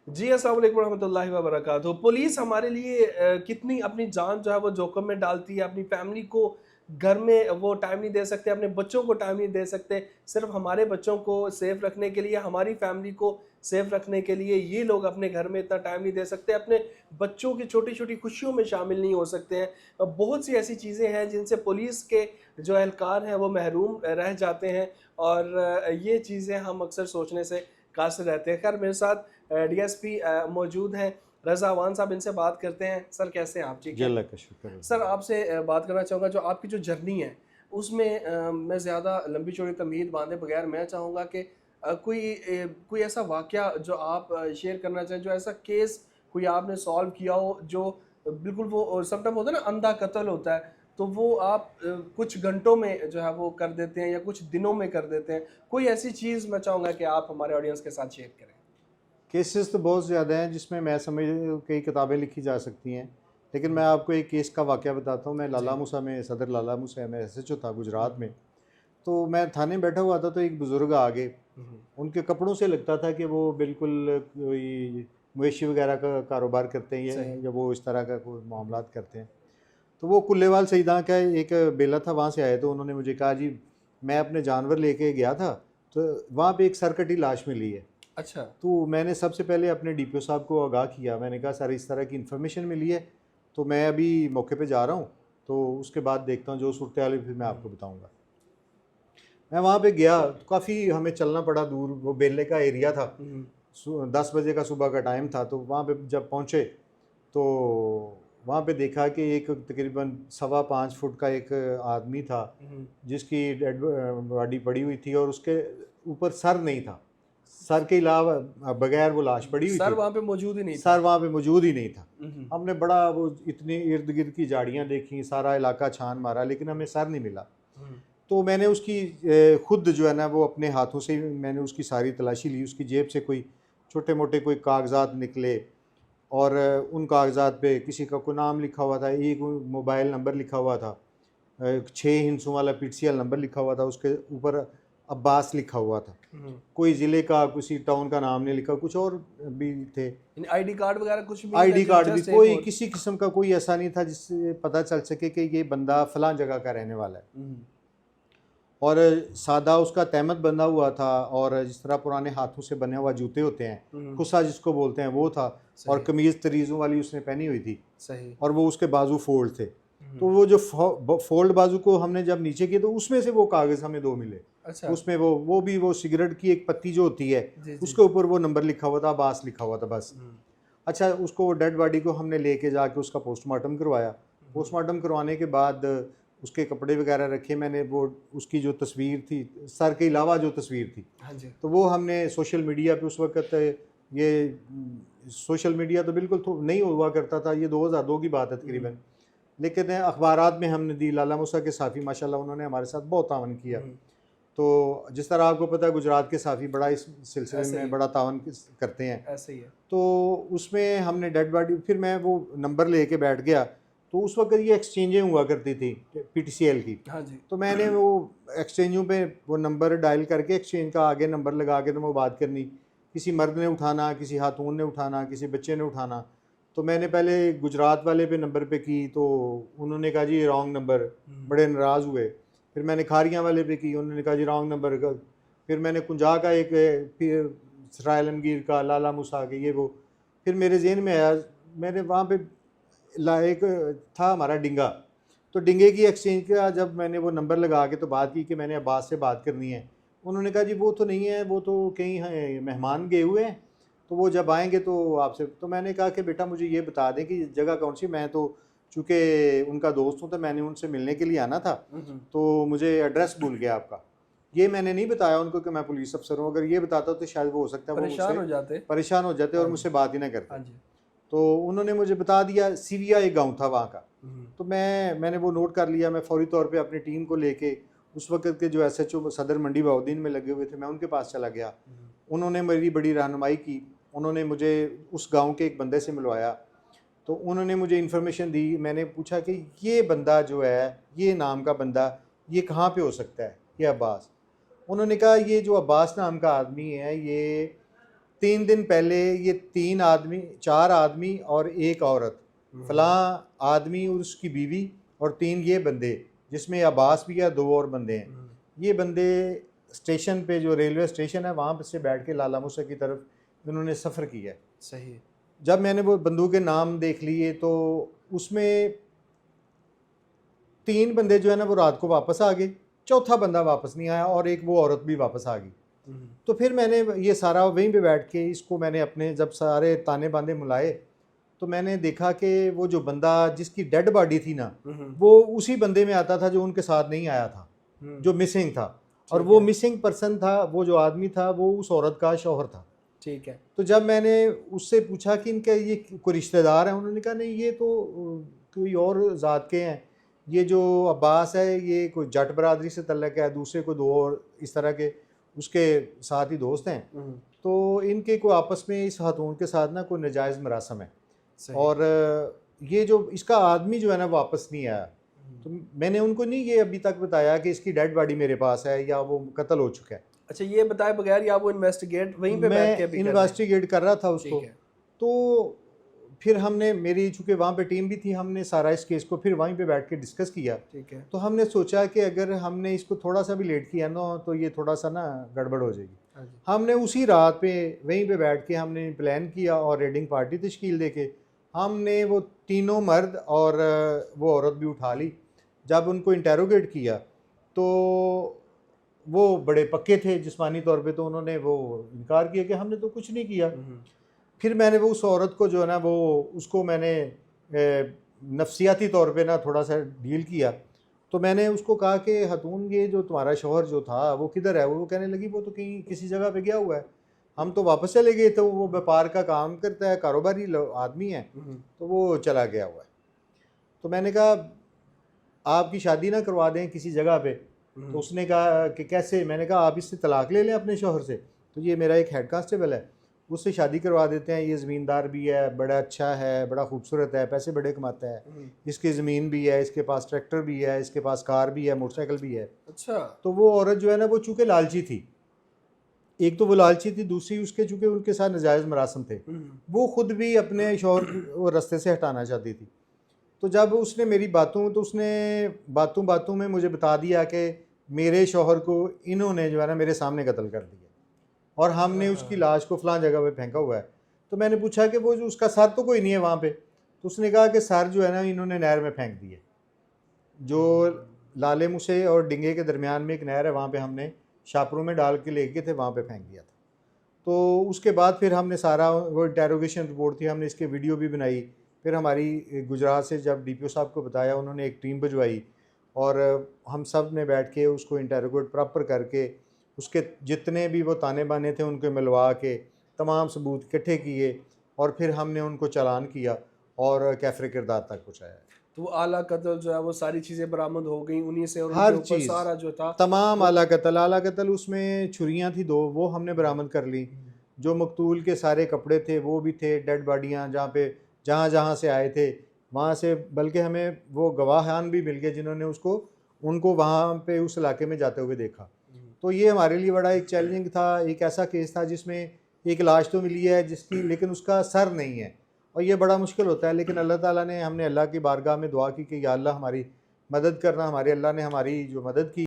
जी, अस्सलाम वालेकुम रहमतुल्लाहि व बरकातहू। पुलिस हमारे लिए कितनी अपनी जान जो है वो जोखिम में डालती है, अपनी फैमिली को घर में वो टाइम नहीं दे सकते, अपने बच्चों को टाइम नहीं दे सकते। सिर्फ हमारे बच्चों को सेफ रखने के लिए, हमारी फैमिली को सेफ रखने के लिए ये लोग अपने घर में इतना टाइम नहीं दे सकते, अपने बच्चों की छोटी-छोटी खुशियों में शामिल नहीं हो सकते हैं। बहुत सी ऐसी चीज़ें हैं जिनसे पुलिस के जो एहलकार हैं वो महरूम रह जाते हैं और ये चीज़ें हम अक्सर सोचने से कासिर रहते हैं। खैर मेरे साथ डीएसपी मौजूद हैं रज़ा अवान साहब, इनसे बात करते हैं। सर कैसे हैं आप, ठीक जी हैं? अल्लाह का शुक्र है। सर आपसे बात करना चाहूँगा, जो आपकी जो जर्नी है उसमें मैं ज़्यादा लंबी चौड़ी तमहीद बांधे बगैर मैं चाहूँगा कि कोई ऐसा वाक़या जो आप शेयर करना चाहें, जो ऐसा केस कोई आपने सॉल्व किया हो जो बिल्कुल वो समटाइम होता है ना अंधा कत्ल होता है, तो वो आप कुछ घंटों में जो है वो कर देते हैं या कुछ दिनों में कर देते हैं। कोई ऐसी चीज़ मैं चाहूँगा कि आप हमारे ऑडियंस के साथ शेयर करें। केसेस तो बहुत ज़्यादा हैं जिसमें मैं समझ कई किताबें लिखी जा सकती हैं, लेकिन मैं आपको एक केस का वाक़या बताता हूँ। मैं जी। लाला मूसा में, सदर लाला मूसा में एसएचओ था गुजरात में। तो मैं थाने में बैठा हुआ था, तो एक बुज़ुर्ग आ गए। हुँ, उनके कपड़ों से लगता था कि वो बिल्कुल कोई मवेशी वगैरह का कारोबार करते हैं सही। या वो इस तरह का कोई मामलात करते हैं। तो वो कुल्लेवाल सईदा का एक बेला था, वहाँ से आए। तो उन्होंने मुझे कहा, जी मैं अपने जानवर लेके गया था, तो वहाँ पे एक सरकटी लाश मिली है। अच्छा। तो मैंने सबसे पहले अपने डीपीओ साहब को आगाह किया। मैंने कहा, सर इस तरह की इन्फॉर्मेशन मिली है, तो मैं अभी मौके पे जा रहा हूँ, तो उसके बाद देखता हूँ जो सूरत हाल है फिर मैं आपको बताऊँगा। मैं वहाँ पे गया तो काफ़ी हमें चलना पड़ा दूर, वो बेले का एरिया था। हुँ, 10 बजे का सुबह का टाइम था। तो वहाँ पे जब पहुँचे तो वहाँ पे देखा कि एक तकरीबन 5.25 फुट का एक आदमी था, हुँ। जिसकी डेड बॉडी पड़ी हुई थी और उसके ऊपर सर नहीं था। सर के अलावा बगैर वो लाश पड़ी हुई सर थी। वहाँ पे मौजूद ही नहीं था। सर वहाँ पे मौजूद ही नहीं था। हुँ, हुँ, हमने बड़ा वो इतनी इर्द गिर्द की झाड़ियाँ देखी, सारा इलाका छान मारा, लेकिन हमें सर नहीं मिला। हुँ। तो मैंने उसकी खुद जो है ना वो अपने हाथों से ही मैंने उसकी सारी तलाशी ली। उसकी जेब से कोई छोटे मोटे कोई कागजात निकले और उन कागजात पे किसी का कोई नाम लिखा हुआ था, एक मोबाइल नंबर लिखा हुआ था, 6 हिंसों वाला पीटीसीएल नंबर लिखा हुआ था, उसके ऊपर अब्बास लिखा हुआ था। हुँ। कोई ज़िले का, किसी टाउन का नाम नहीं लिखा, कुछ और भी थे। यानी आईडी कार्ड वगैरह कुछ भी नहीं था, आईडी कार्ड भी जस्ट एक कोई और। किसी किस्म का कोई ऐसा नहीं था जिससे पता चल सके कि ये बंदा फलां जगह का रहने वाला है। हुँ, और सादा उसका तहमत बंधा हुआ था, और जिस तरह पुराने हाथों से बने हुआ जूते होते हैं, हुँ। खुसा जिसको बोलते हैं, वो था। और सही, कमीज़ तरीज़ों वाली उसने पहनी हुई थी, सही। और वो उसके बाजू फोल्ड थे। तो हुँ। वो जो फोल्ड बाजू को हमने जब नीचे किए तो उसमें से वो कागज़ हमें 2 मिले। अच्छा। उसमें वो भी वो सिगरेट की एक पत्ती जो होती है, जी, जी। उसके ऊपर वो नंबर लिखा हुआ था, अब्बास लिखा हुआ था बस। हुँ, अच्छा, उसको डेड बॉडी को हमने लेके जाके उसका पोस्टमार्टम करवाया। हुँ। पोस्टमार्टम करवाने के बाद उसके कपड़े वगैरह रखे मैंने। वो उसकी जो तस्वीर थी, सर के अलावा जो तस्वीर थी, हाँ जी। तो वो हमने सोशल मीडिया पे उस वक़्त ये सोशल मीडिया तो बिल्कुल नहीं हुआ करता था, ये 2002 की बात है हुँ, तकरीबन। लेकिन अखबारात में हमने दी। लाला मूसा के साफ़ी माशाल्लाह उन्होंने हमारे साथ बहुत तावन किया। हुँ। तो जिस तरह आपको पता है गुजरात के साफ़ी बड़ा इस सिलसिले ऐसे में ही, बड़ा तावन करते हैं। ऐसे ही है। तो उसमें हमने डेड बॉडी, फिर मैं वो नंबर लेके बैठ गया। तो उस वक्त ये एक्सचेंजें हुआ करती थी पीटीसीएल की। हाँ जी। तो मैंने वो एक्सचेंजों पे वो नंबर डायल करके एक्सचेंज का आगे नंबर लगा के तो वो बात करनी। किसी मर्द ने उठाना, किसी खातून ने उठाना, किसी बच्चे ने उठाना। तो मैंने पहले गुजरात वाले पे नंबर पे की, तो उन्होंने कहा जी रॉन्ग नंबर। हुँ, बड़े नाराज़ हुए। फिर मैंने खारियाँ वाले पे की, उन्होंने कहा जी रॉन्ग नंबर। फिर मैंने कुंजा का एक, फिर सराय आलमगीर का, लाला मूसा के, ये वो। फिर मेरे ज़हन में आया, मैंने वहाँ पे एक था हमारा डिंगा। तो डिंगे की एक्सचेंज का जब मैंने वो नंबर लगा के तो बात की कि मैंने अब्बास से बात करनी है, उन्होंने कहा जी वो तो नहीं है, वो तो कहीं हैं, मेहमान गए हुए हैं, तो वो जब आएंगे तो आपसे। तो मैंने कहा कि बेटा मुझे ये बता दें कि जगह कौन सी। मैं तो चूँकि उनका दोस्त हूँ, तो मैंने उनसे मिलने के लिए आना था, हुँ, हुँ। तो मुझे एड्रेस भूल गया आपका। ये मैंने नहीं बताया उनको कि मैं पुलिस अफसर हूँ। अगर ये बताता तो शायद वो हो सकता है वो परेशान मुझसे हो जाते। परेशान हो जाते और हाँ जी, मुझसे बात ही ना करते। हाँ जी। तो उन्होंने मुझे बता दिया, सीरिया एक गाँव था वहाँ का। हुँ, तो मैंने वो नोट कर लिया। मैं फ़ौरी तौर पे अपनी टीम को लेके उस वक़्त के जो एसएचओ सदर मंडी बहाउद्दीन में लगे हुए थे, मैं उनके पास चला गया। हुँ, उन्होंने मेरी बड़ी रहनुमाई की। उन्होंने मुझे उस गाँव के एक बंदे से मिलवाया। तो उन्होंने मुझे इन्फॉर्मेशन दी। मैंने पूछा कि ये बंदा जो है, ये नाम का बंदा, ये कहाँ पे हो सकता है, ये अब्बास। उन्होंने कहा ये जो अब्बास नाम का आदमी है, ये 3 दिन पहले ये 4 आदमी और एक औरत, फलां आदमी और उसकी बीवी और 3 ये बंदे, जिसमें अब्बास भी है, 2 और बंदे हैं। ये बंदे स्टेशन पे, जो रेलवे स्टेशन है, वहाँ से बैठ के लाला मूसा की तरफ इन्होंने सफ़र किया है। सही। जब मैंने वो बंदूक के नाम देख लिए तो उसमें 3 बंदे जो है ना वो रात को वापस आ गए, चौथा बंदा वापस नहीं आया और एक वो औरत भी वापस आ गई। तो फिर मैंने ये सारा वहीं पे बैठ के इसको मैंने अपने जब सारे ताने बांधे मिलाए तो मैंने देखा कि वो जो बंदा जिसकी डेड बॉडी थी ना, वो उसी बंदे में आता था जो उनके साथ नहीं आया था, जो मिसिंग था। और वो मिसिंग पर्सन था, वो जो आदमी था, वो उस औरत का शौहर था। ठीक है। तो जब मैंने उससे पूछा कि इनके ये कोई रिश्तेदार हैं, उन्होंने कहा नहीं, ये तो कोई और ज़ात के हैं। ये जो अब्बास है ये कोई जट बरादरी से तल्लक है, दूसरे को 2 और इस तरह के उसके साथ ही दोस्त हैं। तो इनके कोई आपस में इस खातून के साथ ना कोई नाजायज़ मरासम है। और ये जो इसका आदमी जो है ना वापस नहीं आया। तो मैंने उनको नहीं ये अभी तक बताया कि इसकी डेड बॉडी मेरे पास है या वो कत्ल हो चुका है। अच्छा, ये बताए बगैर या वो इन्वेस्टिगेट वहीं पे बैठ के मैं इन्वेस्टिगेट कर रहा था उसको। तो फिर हमने, मेरी चूँकि वहाँ पे टीम भी थी, हमने सारा इस केस को फिर वहीं पे बैठ के डिस्कस किया। ठीक है। तो हमने सोचा कि अगर हमने इसको थोड़ा सा भी लेट किया ना तो ये थोड़ा सा ना गड़बड़ हो जाएगी। हमने उसी रात पे वहीं पे बैठ के हमने प्लान किया और रेडिंग पार्टी तश्कील दे के हमने वो तीनों मर्द और वो औरत भी उठा ली। जब उनको इंटेरोगेट किया तो वो बड़े पक्के थे जिस्मानी तौर पे, तो उन्होंने वो इनकार किया कि हमने तो कुछ नहीं किया। फिर मैंने वो उस औरत को जो है ना वो उसको मैंने नफ्सियाती तौर पे ना थोड़ा सा डील किया। तो मैंने उसको कहा कि हतून, ये जो तुम्हारा शौहर जो था वो किधर है? वो कहने लगी वो तो कहीं किसी जगह पे गया हुआ है, हम तो वापस चले गए। तो वो व्यापार का काम करता है, कारोबारी आदमी है, तो वो चला गया हुआ है। तो मैंने कहा आपकी शादी ना करवा दें किसी जगह पे? तो उसने कहा कि कैसे? मैंने कहा आप इससे तलाक ले लें अपने शौहर से। तो ये मेरा एक हेड कांस्टेबल है, उससे शादी करवा देते हैं, ये ज़मींदार भी है, बड़ा अच्छा है, बड़ा खूबसूरत है, पैसे बड़े कमाता है, इसकी ज़मीन भी है, इसके पास ट्रैक्टर भी है, इसके पास कार भी है, मोटरसाइकिल भी है। अच्छा। तो वो औरत जो है ना वो चूँकि लालची थी, एक तो वो लालची थी, दूसरी उसके चूँकि उनके साथ नाजायज़ मरासम थे, वो ख़ुद भी अपने शौहर को रास्ते से हटाना चाहती थी। तो जब उसने मेरी उसने बातों में मुझे बता दिया कि मेरे शौहर को इन्होंने जो है ना मेरे सामने कत्ल कर दिया और हमने उसकी लाश को फ़लाँ जगह पे फेंका हुआ है। तो मैंने पूछा कि वो जो उसका सर तो कोई नहीं है वहाँ पे? तो उसने कहा कि सर जो है ना इन्होंने नहर में फेंक दिए, जो लाले मूसे और डिंगे के दरमियान में एक नहर है, वहाँ पे हमने शापरों में डाल के ले गए थे, वहाँ पे फेंक दिया था। तो उसके बाद फिर हमने सारा वो इंटेरोगेशन रिपोर्ट थी, हमने इसके वीडियो भी बनाई। फिर हमारी गुजरात से जब DPO साहब को बताया, उन्होंने एक टीम भिजवाई और हम सब ने बैठ के उसको इंटेरोगेट प्रॉपर करके उसके जितने भी वो ताने बाने थे उनको मिलवा के तमाम सबूत इकट्ठे किए और फिर हमने उनको चालान किया और कैफरे किरदार तक पहुँचाया। तो वो आला कत्ल जो है वो सारी चीज़ें बरामद हो गई उन्हीं से, और हर चीज़ सारा जो था तमाम आला कत्ल उसमें छुरियाँ थी 2, वो हमने बरामद कर ली। जो मकतूल के सारे कपड़े थे वो भी थे, डेड बॉडियाँ जहाँ से आए थे वहाँ से, बल्कि हमें वो गवाहान भी मिल गए जिन्होंने उनको वहाँ पे उस इलाके में जाते हुए देखा। तो ये हमारे लिए बड़ा एक चैलेंजिंग था। एक ऐसा केस था जिसमें एक लाश तो मिली है जिसकी, लेकिन उसका सर नहीं है और ये बड़ा मुश्किल होता है। लेकिन अल्लाह ताला ने, हमने अल्लाह की बारगाह में दुआ की कि या अल्लाह हमारी मदद करना। हमारे अल्लाह ने हमारी जो मदद की